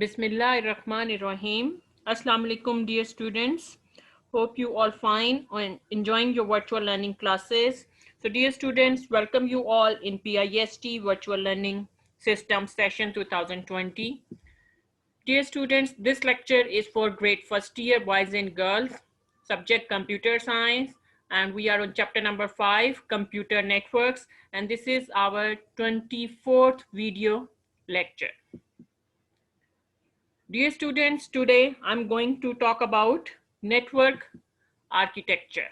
Bismillahirrahmanirrahim. Assalamu alaikum, dear students. Hope you all fine and enjoying your virtual learning classes. So, dear students, welcome you all in PIST Virtual Learning System Session 2020. Dear students, this lecture is for grade first year boys and girls, subject computer science, and we are on chapter number 5, computer networks, and this is our 24th video lecture. Dear students, today I'm going to talk about network architecture.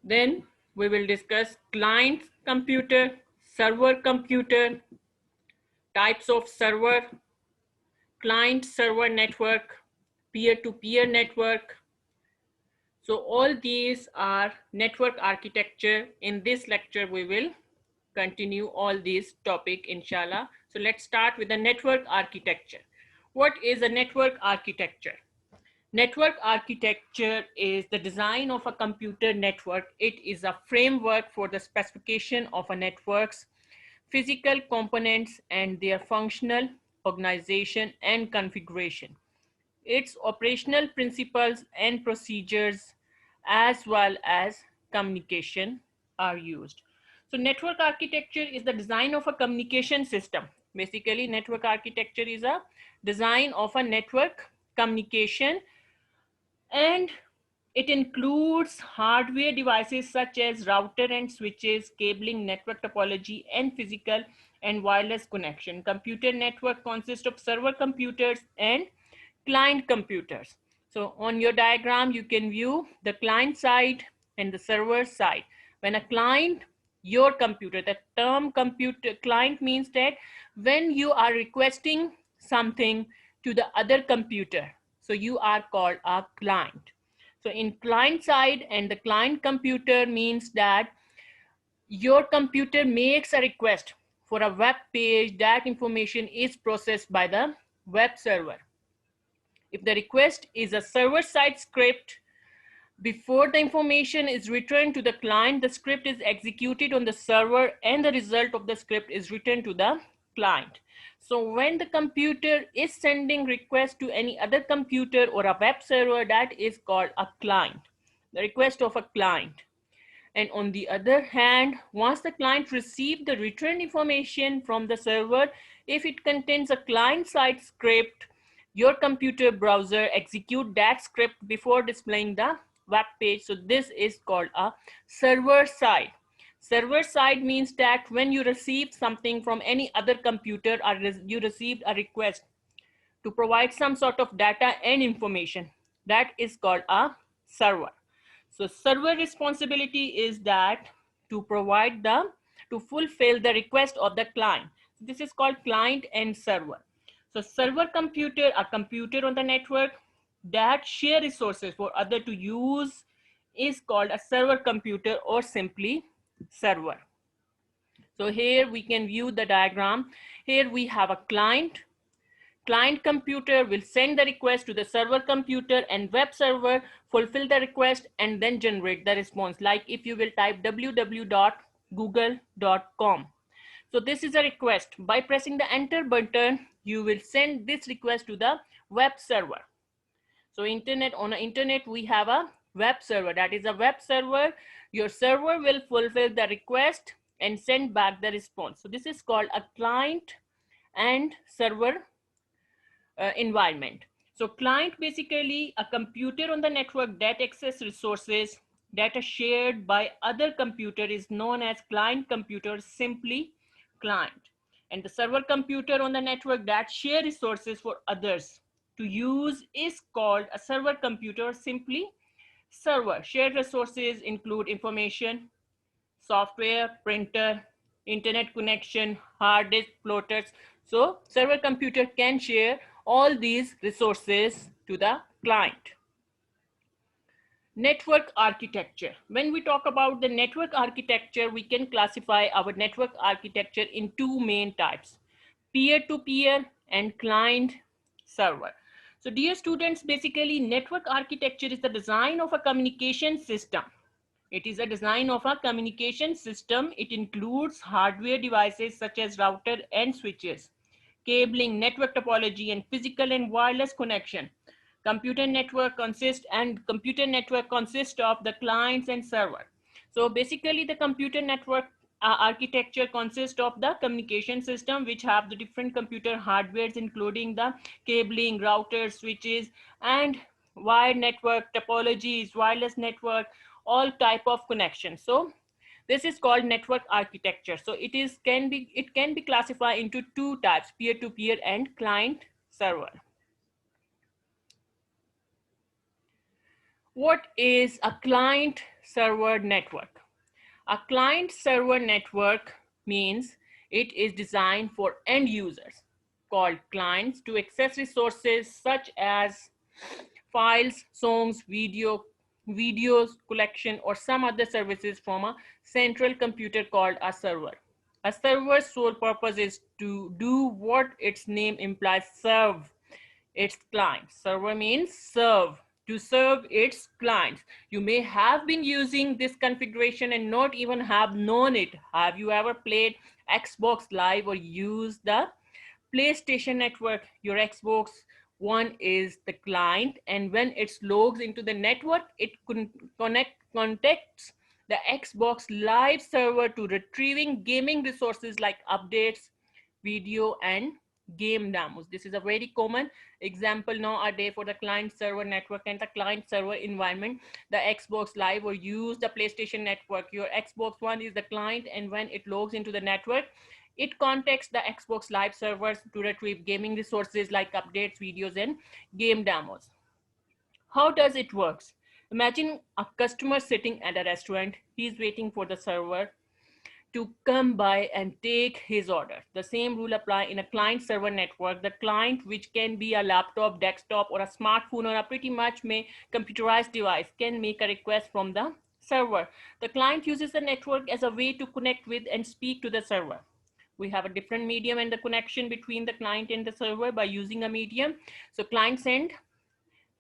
Then we will discuss client computer, server computer, types of server, client server network, peer-to-peer network. So all these are network architecture. In this lecture, we will continue all these topic, inshallah. So let's start with the network architecture. What is a network architecture? Network architecture is the design of a computer network. It is a framework for the specification of a network's physical components and their functional organization and configuration. Its operational principles and procedures as well as communication are used. So network architecture is the design of a communication system. Basically, network architecture is a design of a network communication, and it includes hardware devices such as router and switches, cabling, network topology, and physical and wireless connection. Computer network consists of server computers and client computers. So on your diagram, you can view the client side and the server side. When a client, your computer, the term computer client means that when you are requesting something to the other computer, so you are called a client. So in client side and the client computer means that your computer makes a request for a web page. That information is processed by the web server. If the request is a server-side script, before the information is returned to the client, the script is executed on the server and the result of the script is returned to the client. So when the computer is sending request to any other computer or a web server, that is called a client, the request of a client. And on the other hand, once the client receives the returned information from the server, if it contains a client-side script, your computer browser execute that script before displaying the web page. So this is called a server side. Server side means that when you receive something from any other computer or you received a request to provide some sort of data and information, that is called a server. So server responsibility is that to provide to fulfill the request of the client. This is called client and server. So server computer, a computer on the network that share resources for other to use, is called a server computer or simply server. So here we can view the diagram. Here we have a client. Client computer will send the request to the server computer, and web server fulfill the request and then generate the response. Like if you will type www.google.com. So this is a request. By pressing the enter button, you will send this request to the web server. So on the internet, we have a web server. That is a web server. Your server will fulfill the request and send back the response. So this is called a client and server environment. So client, basically a computer on the network that access resources that are shared by other computer, is known as client computer, simply client. And the server computer on the network that share resources for others to use is called a server computer, simply server. Shared resources include information, software, printer, internet connection, hard disk, floaters. So server computer can share all these resources to the client. Network architecture. When we talk about the network architecture, we can classify our network architecture in two main types: peer-to-peer and client server. So dear students, basically network architecture is the design of a communication system. It is a design of a communication system. It includes hardware devices such as router and switches, cabling, network topology, and physical and wireless connection. Computer network consists of the clients and server. So basically the computer network architecture consists of the communication system which have the different computer hardwares including the cabling, routers, switches, and wired network topologies, wireless network, all type of connections. So this is called network architecture. So it can be classified into two types, peer-to-peer and client server. What is a client server network? A client server network means it is designed for end users called clients to access resources such as files, songs, videos, collection, or some other services from a central computer called a server. A server's sole purpose is to do what its name implies, serve its clients. Server means serve, to serve its clients. You may have been using this configuration and not even have known it. Have you ever played Xbox Live or used the PlayStation Network? Your Xbox One is the client, and when it logs into the network, it contacts the Xbox Live server to retrieving gaming resources like updates, video, and game demos. This is a very common example nowadays for the client server network and the client server environment. The Xbox Live or use the PlayStation Network. Your Xbox One is the client, and when it logs into the network, it contacts the Xbox Live servers to retrieve gaming resources like updates, videos, and game demos. How does it work? Imagine a customer sitting at a restaurant. He's waiting for the server to come by and take his order. The same rule apply in a client server network. The client, which can be a laptop, desktop, or a smartphone, or a pretty much computerized device, can make a request from the server. The client uses the network as a way to connect with and speak to the server. We have a different medium and the connection between the client and the server by using a medium. So client send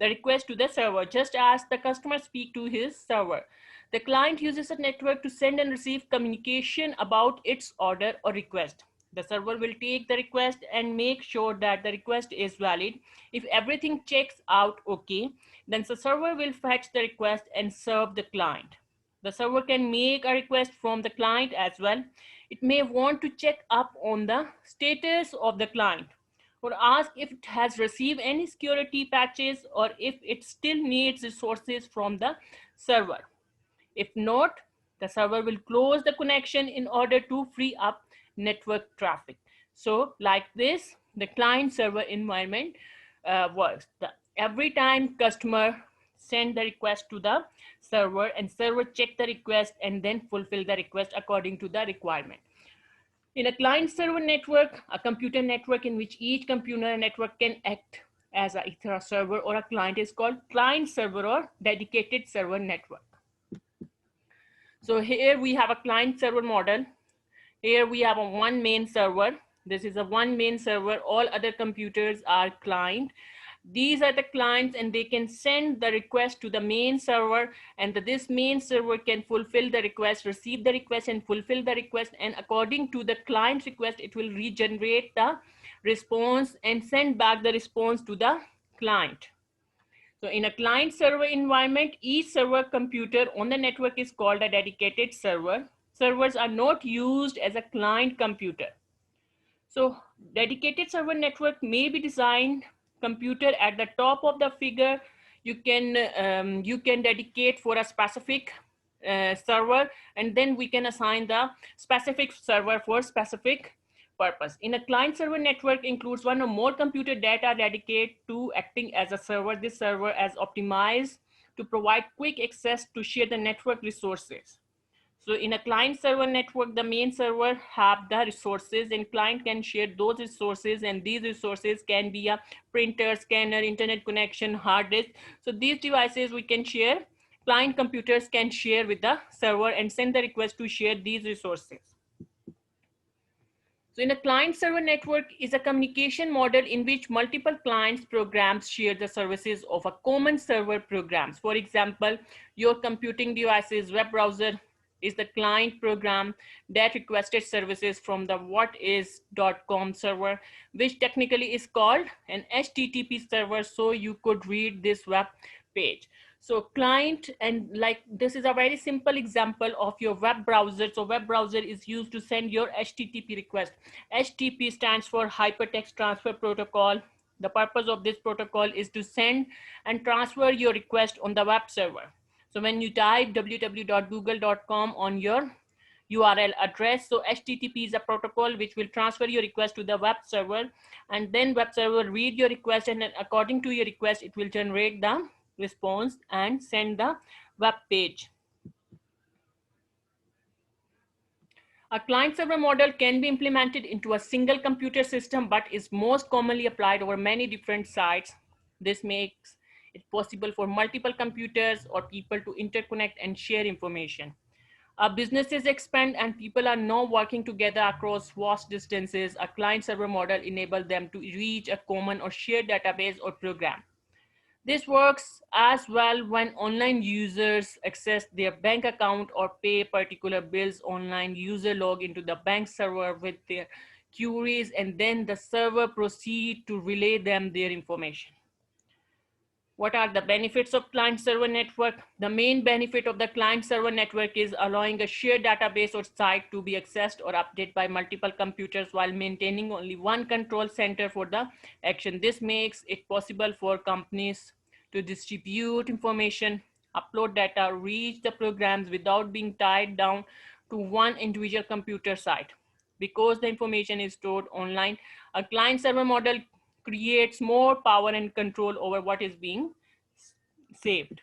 the request to the server, just as the customer speak to his server. The client uses a network to send and receive communication about its order or request. The server will take the request and make sure that the request is valid. If everything checks out okay, then the server will fetch the request and serve the client. The server can make a request from the client as well. It may want to check up on the status of the client, or ask if it has received any security patches, or if it still needs resources from the server. If not, the server will close the connection in order to free up network traffic. So like this, the client server environment works. Every time customer send the request to the server, and server check the request and then fulfill the request according to the requirement. In a client server network, a computer network in which each computer network can act as either a server or a client is called client server or dedicated server network. So here we have a client server model. Here we have a one main server. This is a one main server. All other computers are client. These are the clients, and they can send the request to the main server, and this main server can fulfill the request, receive the request, and fulfill the request. And according to the client request, it will regenerate the response and send back the response to the client. So in a client server environment, each server computer on the network is called a dedicated server. Servers are not used as a client computer. So dedicated server network may be designed computer at the top of the figure. You can dedicate for a specific server, and then we can assign the specific server for specific purpose. In a client server network includes one or more computer data dedicated to acting as a server. This server is optimized to provide quick access to share the network resources. So in a client server network, the main server have the resources, and client can share those resources, and these resources can be a printer, scanner, internet connection, hard disk. So these devices we can share. Client computers can share with the server and send the request to share these resources. So in a client server network is a communication model in which multiple clients programs share the services of a common server programs. For example, your computing devices, web browser, is the client program that requested services from the whatis.com server, which technically is called an HTTP server, so you could read this web page. So client, and like this is a very simple example of your web browser. So web browser is used to send your HTTP request. HTTP stands for Hypertext Transfer Protocol. The purpose of this protocol is to send and transfer your request on the web server. So when you type www.google.com on your URL address, so HTTP is a protocol which will transfer your request to the web server, and then web server read your request, and then according to your request, it will generate the response and send the web page. A client-server model can be implemented into a single computer system, but is most commonly applied over many different sites. This makes it possible for multiple computers or people to interconnect and share information. Businesses expand and people are now working together across vast distances. A client-server model enables them to reach a common or shared database or program. This works as well when online users access their bank account or pay particular bills online. User log into the bank server with their queries, and then the server proceed to relay them their information. What are the benefits of client-server network? The main benefit of the client-server network is allowing a shared database or site to be accessed or updated by multiple computers while maintaining only one control center for the action. This makes it possible for companies to distribute information, upload data, reach the programs without being tied down to one individual computer site. Because the information is stored online, a client-server model creates more power and control over what is being saved.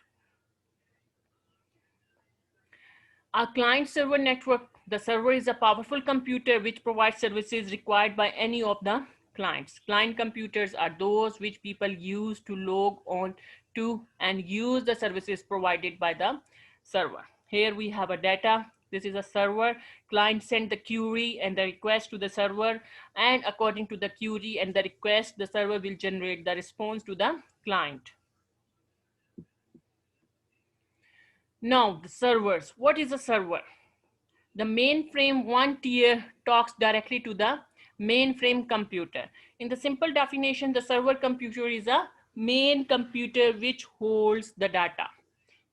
A client-server network, the server is a powerful computer which provides services required by any of the clients. Client computers are those which people use to log on to and use the services provided by the server. Here we have a data. This is a server. Client send the query and the request to the server, and according to the query and the request, the server will generate the response to the client. Now the servers. What is a server? The mainframe one tier talks directly to the mainframe computer. In the simple definition, the server computer is a main computer which holds the data.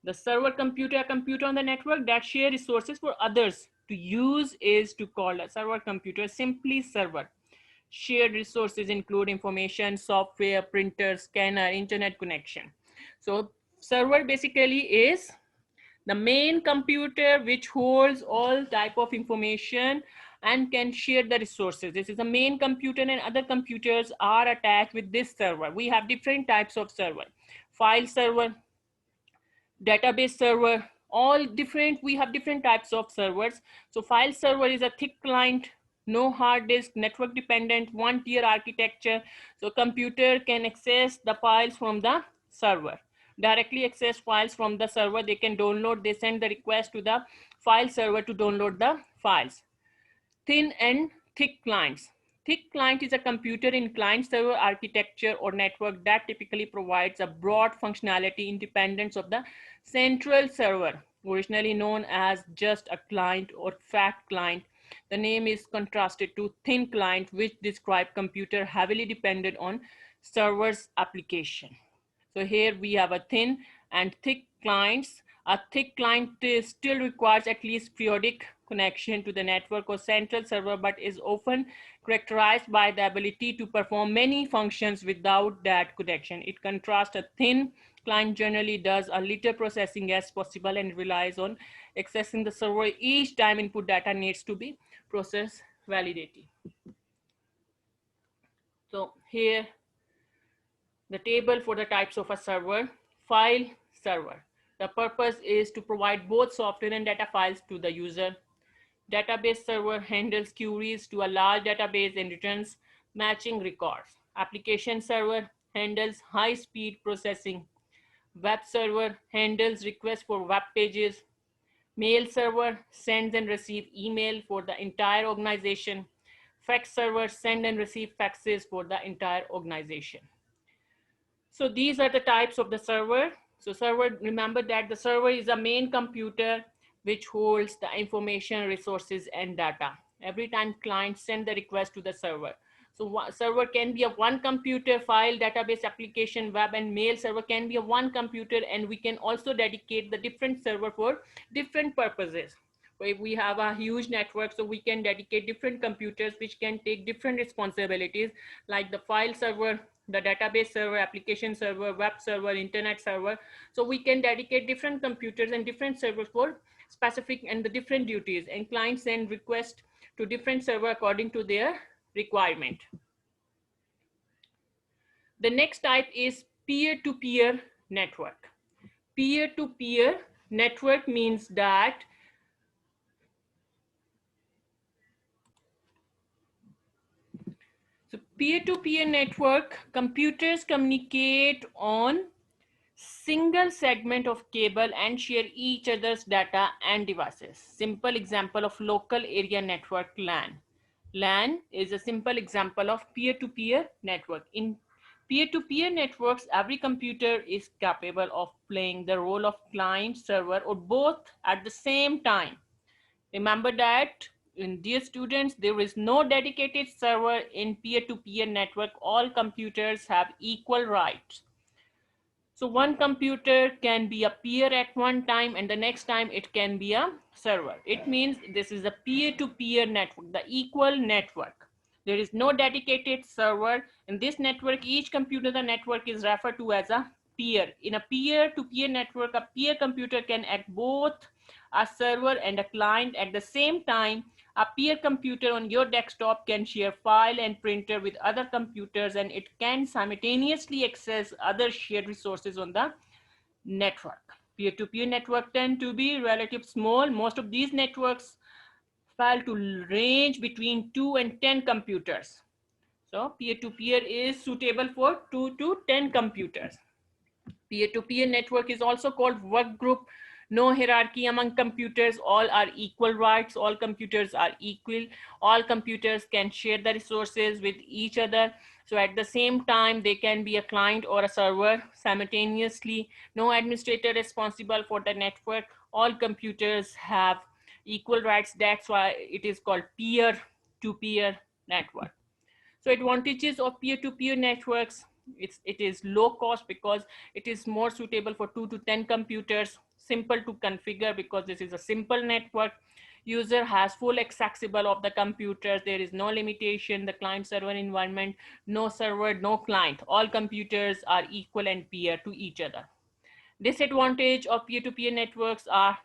The server computer, a computer on the network that share resources for others to use, is to call a server computer simply server. Shared resources include information, software, printer, scanner, internet connection. So server basically is the main computer which holds all type of information and can share the resources. This is the main computer, and other computers are attached with this server. We have different types of server: file server, database server, all different. We have different types of servers. So file server is a thick client, no hard disk, network dependent, one tier architecture. So computer can access the files from the server, directly access files from the server. They can download, they send the request to the file server to download the files. Thin and thick clients. Thick client is a computer in client server architecture or network that typically provides a broad functionality independence of the central server, originally known as just a client or fat client. The name is contrasted to thin client, which describe computer heavily dependent on server's application. So here we have a thin and thick clients. A thick client still requires at least periodic connection to the network or central server, but is often characterized by the ability to perform many functions without that connection. It contrasts a thin client generally does a little processing as possible and relies on accessing the server each time input data needs to be processed validity. So here the table for the types of a server. File server. The purpose is to provide both software and data files to the user. Database server handles queries to a large database and returns matching records. Application server handles high-speed processing. Web server handles requests for web pages. Mail server sends and receives email for the entire organization. Fax server send and receive faxes for the entire organization. So these are the types of the server. So server, remember that the server is a main computer which holds the information, resources, and data. Every time clients send the request to the server. So server can be a one computer, file, database, application, web, and mail server can be a one computer, and we can also dedicate the different server for different purposes. So if we have a huge network, so we can dedicate different computers which can take different responsibilities, like the file server, the database server, application server, web server, internet server. So we can dedicate different computers and different servers for specific and the different duties, and clients send requests to different server according to their requirement. The next type is peer-to-peer network. Peer-to-peer network means that so peer-to-peer network, computers communicate on single segment of cable and share each other's data and devices. Simple example of local area network, LAN. LAN is a simple example of peer-to-peer network. In peer-to-peer networks, every computer is capable of playing the role of client, server, or both at the same time. Remember that, dear students, there is no dedicated server in peer-to-peer network. All computers have equal rights. So one computer can be a peer at one time, and the next time it can be a server. It means this is a peer-to-peer network, the equal network. There is no dedicated server. In this network, each computer in the network is referred to as a peer. In a peer-to-peer network, a peer computer can act both a server and a client at the same time. A peer computer on your desktop can share file and printer with other computers, and it can simultaneously access other shared resources on the network. Peer-to-peer network tend to be relatively small. Most of these networks fall to range between 2 and 10 computers. So peer-to-peer is suitable for 2 to 10 computers. Peer-to-peer network is also called work group. No hierarchy among computers. All are equal rights. All computers are equal. All computers can share the resources with each other. So at the same time, they can be a client or a server simultaneously. No administrator responsible for the network. All computers have equal rights. That's why it is called peer-to-peer network. So advantages of peer-to-peer networks, it is low cost because it is more suitable for 2 to 10 computers, simple to configure because this is a simple network. User has full accessible of the computers. There is no limitation, the client server environment, no server, no client. All computers are equal and peer to each other. Disadvantage of peer-to-peer networks are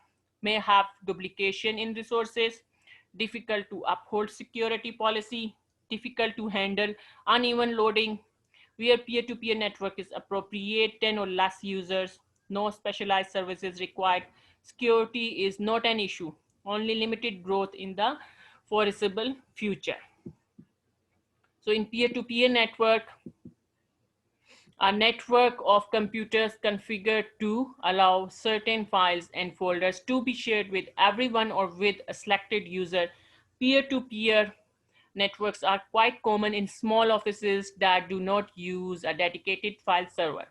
may have duplication in resources, difficult to uphold security policy, difficult to handle uneven loading, where peer-to-peer network is appropriate 10 or less users, no specialized services required, security is not an issue, only limited growth in the foreseeable future. So in peer-to-peer network, a network of computers configured to allow certain files and folders to be shared with everyone or with a selected user. Peer-to-peer networks are quite common in small offices that do not use a dedicated file server.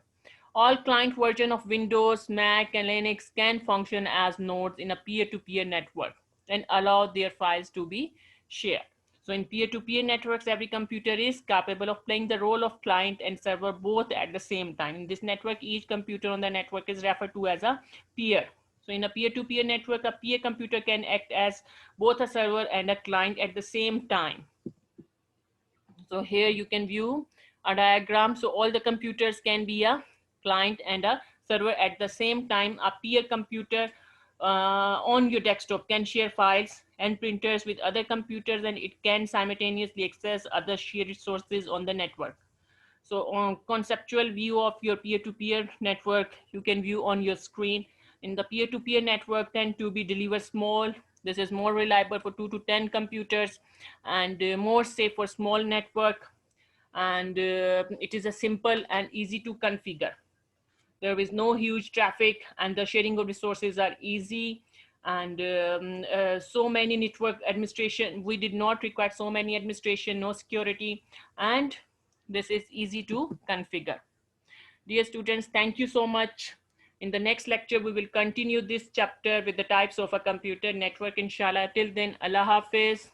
All client versions of Windows, Mac, and Linux can function as nodes in a peer-to-peer network and allow their files to be shared. So in peer-to-peer networks, every computer is capable of playing the role of client and server both at the same time. In this network, each computer on the network is referred to as a peer. So in a peer-to-peer network, a peer computer can act as both a server and a client at the same time. So here you can view a diagram. So all the computers can be a client and a server at the same time. A peer computer on your desktop can share files and printers with other computers, and it can simultaneously access other shared resources on the network. So on conceptual view of your peer-to-peer network, you can view on your screen. In the peer-to-peer network tend to be delivered small. This is more reliable for 2 to 10 computers and more safe for small network. And it is a simple and easy to configure. There is no huge traffic and the sharing of resources are easy. And so many network administration, we did not require so many administration, no security, and this is easy to configure. Dear students, thank you so much. In the next lecture, we will continue this chapter with the types of a computer network, inshallah. Till then, Allah Hafiz.